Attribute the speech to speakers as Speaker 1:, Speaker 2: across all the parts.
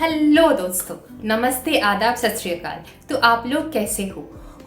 Speaker 1: Hello दोस्तों, नमस्ते, आदाब, सत श्री अकाल। तो आप लोग कैसे हो?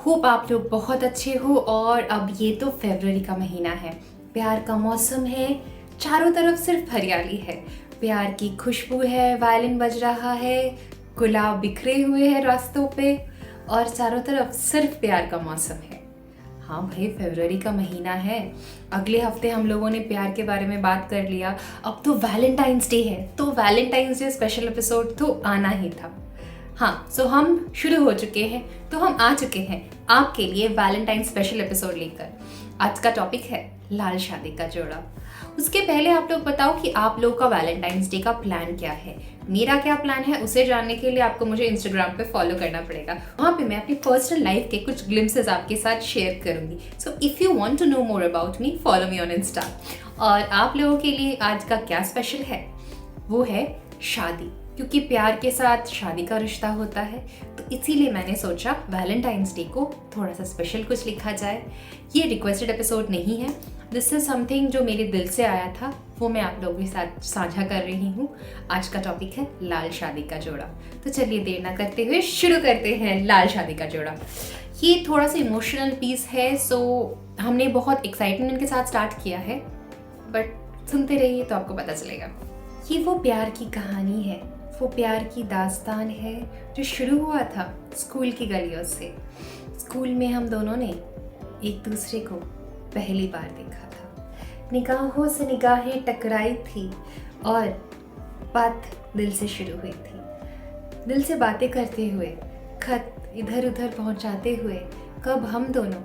Speaker 1: होप आप लोग बहुत अच्छे हो। और अब ये तो फरवरी का महीना है, प्यार का मौसम है, चारों तरफ सिर्फ हरियाली है, प्यार की खुशबू है, वायलिन बज रहा है, गुलाब बिखरे हुए हैं रास्तों पे और चारों तरफ सिर्फ प्यार का मौसम है। हाँ भाई, फरवरी का महीना है। अगले हफ्ते हम लोगों ने प्यार के बारे में बात कर लिया, अब तो वैलेंटाइंस डे है, तो वैलेंटाइंस डे स्पेशल एपिसोड तो आना ही था। हाँ, सो हम शुरू हो चुके हैं, तो हम आ चुके हैं आपके लिए वैलेंटाइन स्पेशल एपिसोड लेकर। आज का टॉपिक है लाल शादी का जोड़ा। उसके पहले आप लोग बताओ कि आप लोग का वैलेंटाइंस डे का प्लान क्या है। मेरा क्या प्लान है उसे जानने के लिए आपको मुझे इंस्टाग्राम पे फॉलो करना पड़ेगा। वहाँ पे मैं अपनी पर्सनल लाइफ के कुछ ग्लिम्सेस आपके साथ शेयर करूंगी। So if you want to know more about me, follow me on Insta. और आप लोगों के लिए आज का क्या स्पेशल है, वो है शादी, क्योंकि प्यार के साथ शादी का रिश्ता होता है। तो इसीलिए मैंने सोचा वैलेंटाइंस डे को थोड़ा सा स्पेशल कुछ लिखा जाए। ये रिक्वेस्टेड एपिसोड नहीं है, दिस इज समथिंग जो मेरे दिल से आया था, वो मैं आप लोगों के साथ साझा कर रही हूँ। आज का टॉपिक है लाल शादी का जोड़ा। तो चलिए देर ना करते हुए शुरू करते हैं लाल शादी का जोड़ा। ये थोड़ा सा इमोशनल पीस है, सो हमने बहुत एक्साइटमेंट के साथ स्टार्ट किया है, बट सुनते रहिए तो आपको पता चलेगा। ये वो प्यार की कहानी है, वो प्यार की दास्तान है जो शुरू हुआ था स्कूल की गलियों से। स्कूल में हम दोनों ने एक दूसरे को पहली बार देखा था, निगाहों से निगाहें टकराई थी और बात दिल से शुरू हुई थी। दिल से बातें करते हुए, खत इधर उधर पहुंचाते हुए कब हम दोनों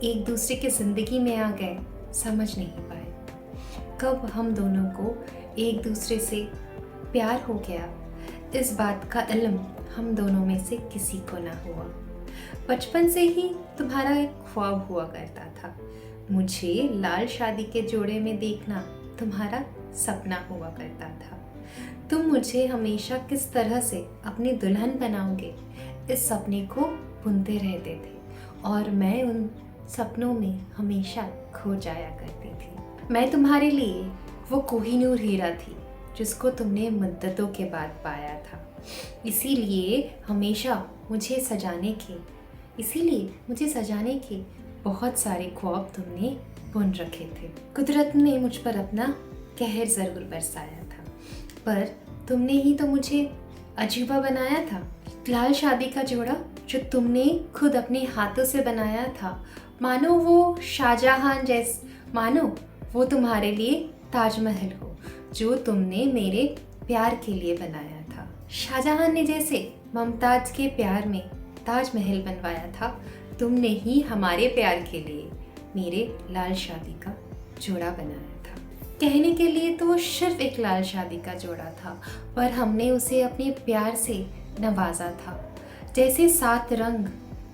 Speaker 1: एक दूसरे की जिंदगी में आ गए समझ नहीं पाए। कब हम दोनों को एक दूसरे से प्यार हो गया, इस बात का इल्म हम दोनों में से किसी को ना हुआ। बचपन से ही तुम्हारा एक ख्वाब हुआ करता था, मुझे लाल शादी के जोड़े में देखना तुम्हारा सपना हुआ करता था। तुम मुझे हमेशा किस तरह से अपनी दुल्हन बनाओगे, इस सपने को बुनते रहते थे और मैं उन सपनों में हमेशा खो जाया करती थी। मैं तुम्हारे लिए वो कोहिनूर हीरा थी जिसको तुमने मुद्दतों के बाद पाया था। इसीलिए मुझे सजाने के बहुत सारे ख्वाब तुमने बुन रखे थे। कुदरत ने मुझ पर अपना कहर ज़रूर बरसाया था, पर तुमने ही तो मुझे अजूबा बनाया था। लाल शादी का जोड़ा जो तुमने खुद अपने हाथों से बनाया था, मानो वो तुम्हारे लिए ताजमहल हो जो तुमने मेरे प्यार के लिए बनाया था। शाहजहां ने जैसे मुमताज के प्यार में ताजमहल बनवाया था, तुमने ही हमारे प्यार के लिए मेरे लाल शादी का जोड़ा बनाया था। कहने के लिए तो सिर्फ एक लाल शादी का जोड़ा था, पर हमने उसे अपने प्यार से नवाजा था। जैसे 7 रंग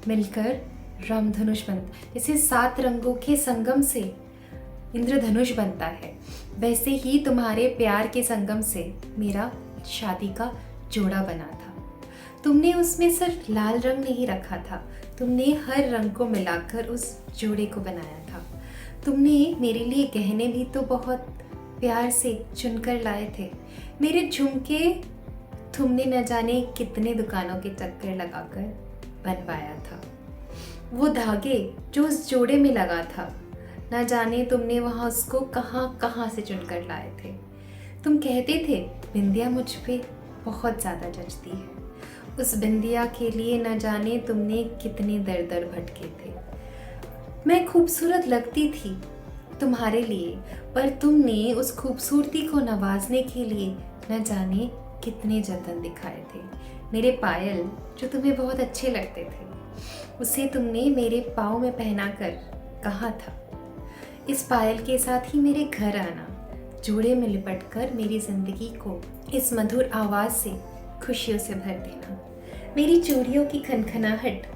Speaker 1: मिलकर रामधनुष जैसे 7 रंगों के संगम से इंद्रधनुष बनता है, वैसे ही तुम्हारे प्यार के संगम से मेरा शादी का जोड़ा बना था। तुमने उसमें सिर्फ लाल रंग नहीं रखा था, तुमने हर रंग को मिलाकर उस जोड़े को बनाया था। तुमने मेरे लिए गहने भी तो बहुत प्यार से चुनकर लाए थे। मेरे झुमके तुमने न जाने कितने दुकानों के चक्कर लगाकर बनवाया था। वो धागे जो उस जोड़े में लगा था, ना जाने तुमने वहाँ उसको कहाँ कहाँ से चुनकर लाए थे। तुम कहते थे बिंदिया मुझ पे बहुत ज़्यादा जचती है। उस बिंदिया के लिए न जाने तुमने कितने दर दर भटके थे। मैं खूबसूरत लगती थी तुम्हारे लिए, पर तुमने उस खूबसूरती को नवाजने के लिए न जाने कितने जतन दिखाए थे। मेरे पायल जो तुम्हें बहुत अच्छे लगते थे, उसे तुमने मेरे पाँव में पहनाकर कहा था, इस पायल के साथ ही मेरे घर आना, जोड़े में लिपटकर मेरी जिंदगी को इस मधुर आवाज़ से खुशियों से भर देना। मेरी चूड़ियों की खनखनाहट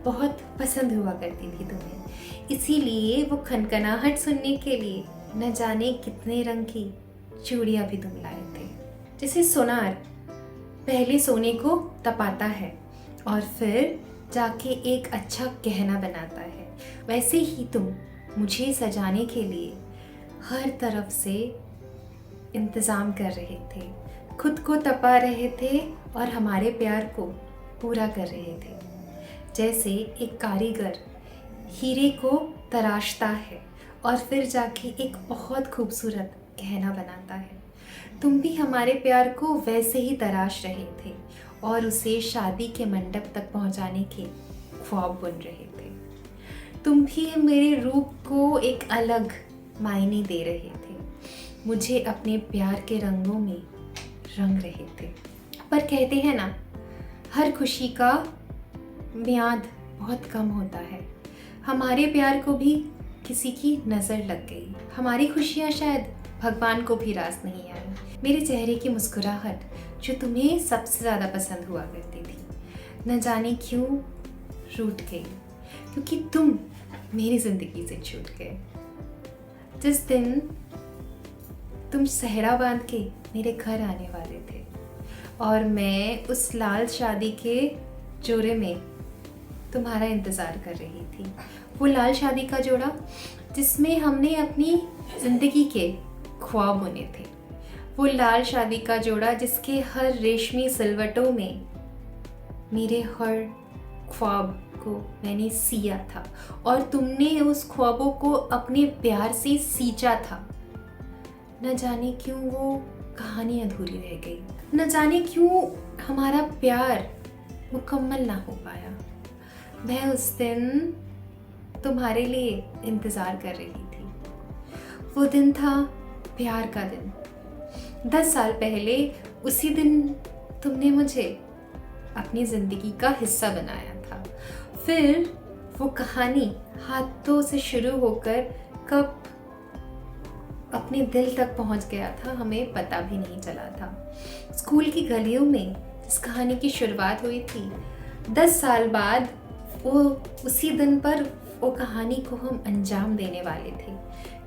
Speaker 1: बहुत पसंद हुआ करती थी तुम्हें, इसीलिए वो खनखनाहट सुनने के लिए न जाने कितने रंग की चूड़ियाँ भी तुम लाए थे। जैसे सोनार पहले सोने को तपाता है और फिर जाके एक अच्छा गहना बनाता है, वैसे ही तुम मुझे सजाने के लिए हर तरफ से इंतज़ाम कर रहे थे। खुद को तपा रहे थे और हमारे प्यार को पूरा कर रहे थे। जैसे एक कारीगर हीरे को तराशता है और फिर जाके एक बहुत खूबसूरत गहना बनाता है, तुम भी हमारे प्यार को वैसे ही तराश रहे थे और उसे शादी के मंडप तक पहुंचाने के ख्वाब बुन रहे थे। तुम भी मेरे रूप को एक अलग मायने दे रहे थे, मुझे अपने प्यार के रंगों में रंग रहे थे। पर कहते हैं ना, हर खुशी का म्याद बहुत कम होता है। हमारे प्यार को भी किसी की नज़र लग गई। हमारी खुशियाँ शायद भगवान को भी रास नहीं आई। मेरे चेहरे की मुस्कुराहट जो तुम्हें सबसे ज़्यादा पसंद हुआ करती थी, न जाने क्यों रूठ गई, क्योंकि तुम मेरी ज़िंदगी से छूट गए। जिस दिन तुम सहरा बांध के मेरे घर आने वाले थे और मैं उस लाल शादी के जोड़े में तुम्हारा इंतज़ार कर रही थी। वो लाल शादी का जोड़ा जिसमें हमने अपनी ज़िंदगी के ख्वाब बुने थे। वो लाल शादी का जोड़ा जिसके हर रेशमी सिलवटों में मेरे हर ख्वाब को मैंने सिया था और तुमने उस ख्वाबों को अपने प्यार से सींचा था। न जाने क्यों वो कहानी अधूरी रह गई, न जाने क्यों हमारा प्यार मुकम्मल ना हो पाया। मैं उस दिन तुम्हारे लिए इंतज़ार कर रही थी। वो दिन था प्यार का दिन। 10 साल पहले उसी दिन तुमने मुझे अपनी ज़िंदगी का हिस्सा बनाया था। फिर वो कहानी हाथों से शुरू होकर कब अपने दिल तक पहुंच गया था, हमें पता भी नहीं चला था। स्कूल की गलियों में इस कहानी की शुरुआत हुई थी। 10 साल बाद वो उसी दिन पर वो कहानी को हम अंजाम देने वाले थे।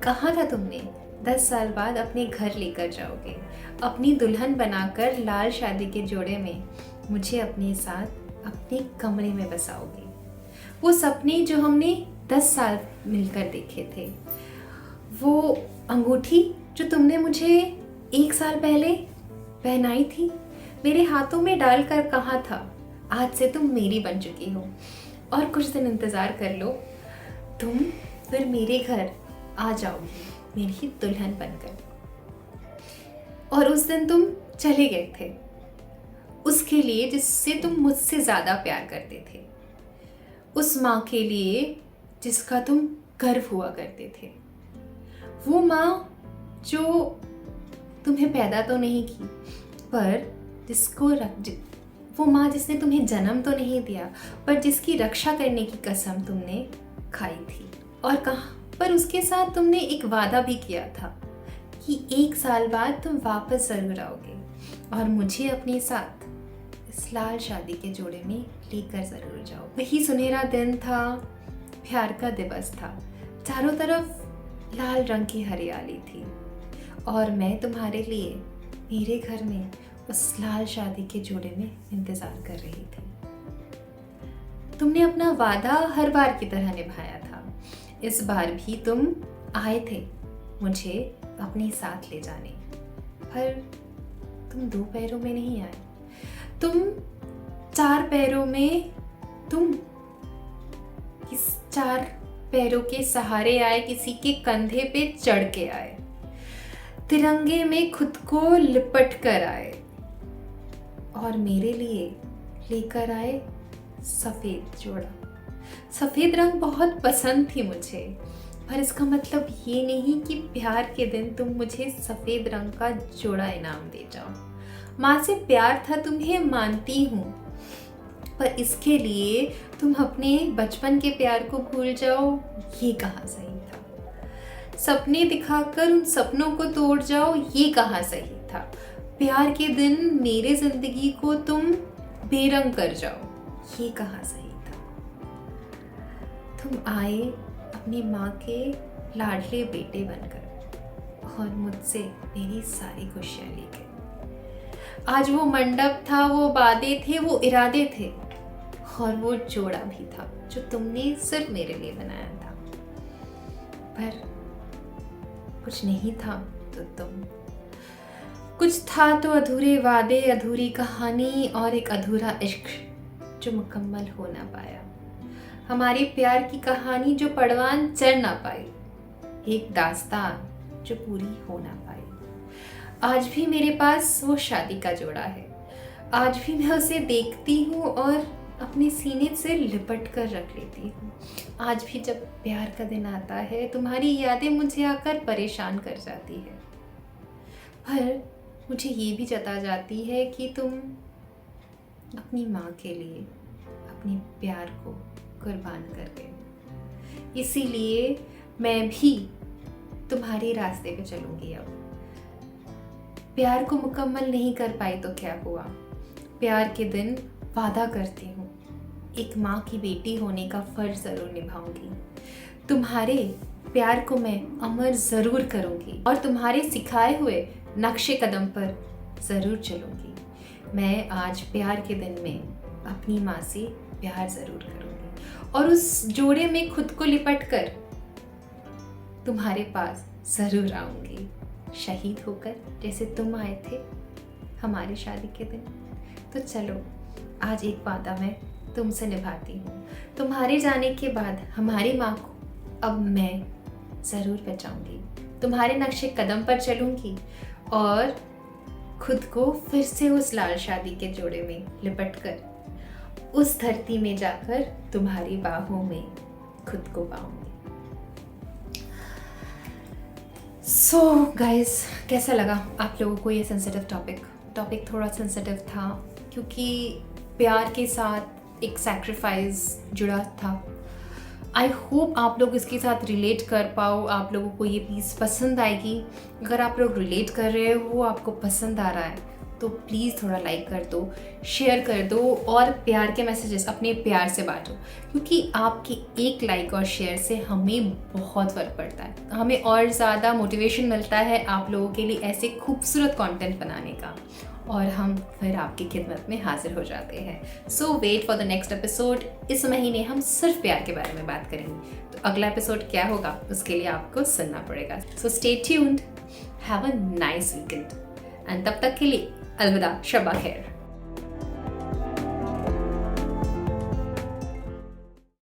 Speaker 1: कहा था तुमने 10 साल बाद अपने घर लेकर जाओगे, अपनी दुल्हन बनाकर लाल शादी के जोड़े में मुझे अपने साथ अपने कमरे में बसाओगे। वो सपने जो हमने 10 साल मिलकर देखे थे, वो अंगूठी जो तुमने मुझे 1 साल पहले पहनाई थी, मेरे हाथों में डालकर कहा था आज से तुम मेरी बन चुकी हो और कुछ दिन इंतज़ार कर लो, तुम फिर मेरे घर आ जाओगी मेरी दुल्हन बनकर। और उस दिन तुम चले गए थे उसके लिए जिससे तुम मुझसे ज़्यादा प्यार करते थे, उस माँ के लिए जिसका तुम गर्व हुआ करते थे। वो माँ जो तुम्हें पैदा तो नहीं की, पर वो माँ जिसने तुम्हें जन्म तो नहीं दिया, पर जिसकी रक्षा करने की कसम तुमने खाई थी। और कहा, पर उसके साथ तुमने एक वादा भी किया था कि 1 साल बाद तुम वापस ज़रूर आओगे और मुझे अपने साथ इस लाल शादी के जोड़े में लेकर ज़रूर जाओ। वही सुनहरा दिन था, प्यार का दिवस था। चारों तरफ लाल रंग की हरियाली थी और मैं तुम्हारे लिए मेरे घर में उस लाल शादी के जोड़े में इंतज़ार कर रही थी। तुमने अपना वादा हर बार की तरह निभाया था। इस बार भी तुम आए थे मुझे अपने साथ ले जाने, पर तुम 2 पैरों में नहीं आए, तुम 4 पैरों में, तुम इस 4 पैरों के सहारे आए, किसी के कंधे पे चढ़ के आए, तिरंगे में खुद को लिपट कर आए और मेरे लिए लेकर आए सफ़ेद जोड़ा। सफ़ेद रंग बहुत पसंद थी मुझे, पर इसका मतलब ये नहीं कि प्यार के दिन तुम मुझे सफ़ेद रंग का जोड़ा इनाम दे जाओ। माँ से प्यार था, तुम्हें मानती हूँ, पर इसके लिए तुम अपने बचपन के प्यार को भूल जाओ, ये कहाँ सही था। सपने दिखाकर उन सपनों को तोड़ जाओ, ये कहाँ सही था। प्यार के दिन मेरे ज़िंदगी को तुम बेरंग कर जाओ, ये कहाँ सही था। तुम आए अपनी माँ के लाडले बेटे बनकर और मुझसे मेरी सारी खुशियाँ ले गए। आज वो मंडप था, वो वादे थे, वो इरादे थे और वो जोड़ा भी था जो तुमने सिर्फ मेरे लिए बनाया था, पर कुछ नहीं था तो कुछ था तो अधूरे वादे, अधूरी कहानी और एक अधूरा इश्क जो मुकम्मल हो ना पाया। हमारी प्यार की कहानी जो परवान चढ़ ना पाई, एक दास्तान जो पूरी हो ना पाई। आज भी मेरे पास वो शादी का जोड़ा है, आज भी मैं उसे देखती हूँ और अपने सीने से लिपट कर रख लेती हूँ। आज भी जब प्यार का दिन आता है, तुम्हारी यादें मुझे आकर परेशान कर जाती है, पर मुझे ये भी जता जाती है कि तुम अपनी माँ के लिए अपने प्यार को कुर्बान कर गए। इसीलिए मैं भी तुम्हारे रास्ते पे चलूँगी। अब प्यार को मुकम्मल नहीं कर पाई तो क्या हुआ, प्यार के दिन वादा करती हूँ एक माँ की बेटी होने का फ़र्ज़ ज़रूर निभाऊंगी। तुम्हारे प्यार को मैं अमर ज़रूर करूँगी और तुम्हारे सिखाए हुए नक्शे कदम पर ज़रूर चलूँगी। मैं आज प्यार के दिन में अपनी माँ से प्यार ज़रूर करूँगी और उस जोड़े में खुद को लिपट कर तुम्हारे पास ज़रूर आऊँगी, शहीद होकर जैसे तुम आए थे हमारी शादी के दिन। तो चलो आज एक वादा मैं तुमसे निभाती हूँ, तुम्हारे जाने के बाद हमारी माँ को अब मैं ज़रूर बचाऊँगी, तुम्हारे नक्शे कदम पर चलूँगी और खुद को फिर से उस लाल शादी के जोड़े में लिपट कर उस धरती में जाकर तुम्हारी बाहों में खुद को पाऊँगी। सो गाइस, कैसा लगा आप लोगों को ये सेंसिटिव टॉपिक थोड़ा सेंसिटिव था क्योंकि प्यार के साथ एक सैक्रिफाइस जुड़ा था। आई होप आप लोग इसके साथ रिलेट कर पाओ, आप लोगों को ये पीस पसंद आएगी। अगर आप लोग रिलेट कर रहे हो, आपको पसंद आ रहा है तो प्लीज़ थोड़ा लाइक कर दो, शेयर कर दो और प्यार के मैसेजेस अपने प्यार से बांटो, क्योंकि आपकी एक लाइक और शेयर से हमें बहुत फ़र्क पड़ता है, हमें और ज़्यादा मोटिवेशन मिलता है आप लोगों के लिए ऐसे खूबसूरत कंटेंट बनाने का और हम फिर आपकी खिदमत में हाजिर हो जाते हैं। So wait for the next episode. इस महीने हम सिर्फ प्यार के बारे में बात करेंगे, तो अगला एपिसोड क्या होगा उसके लिए आपको सुनना पड़ेगा। So stay tuned, have a nice weekend and तब तक के लिए अलविदा, शब्बा खैर।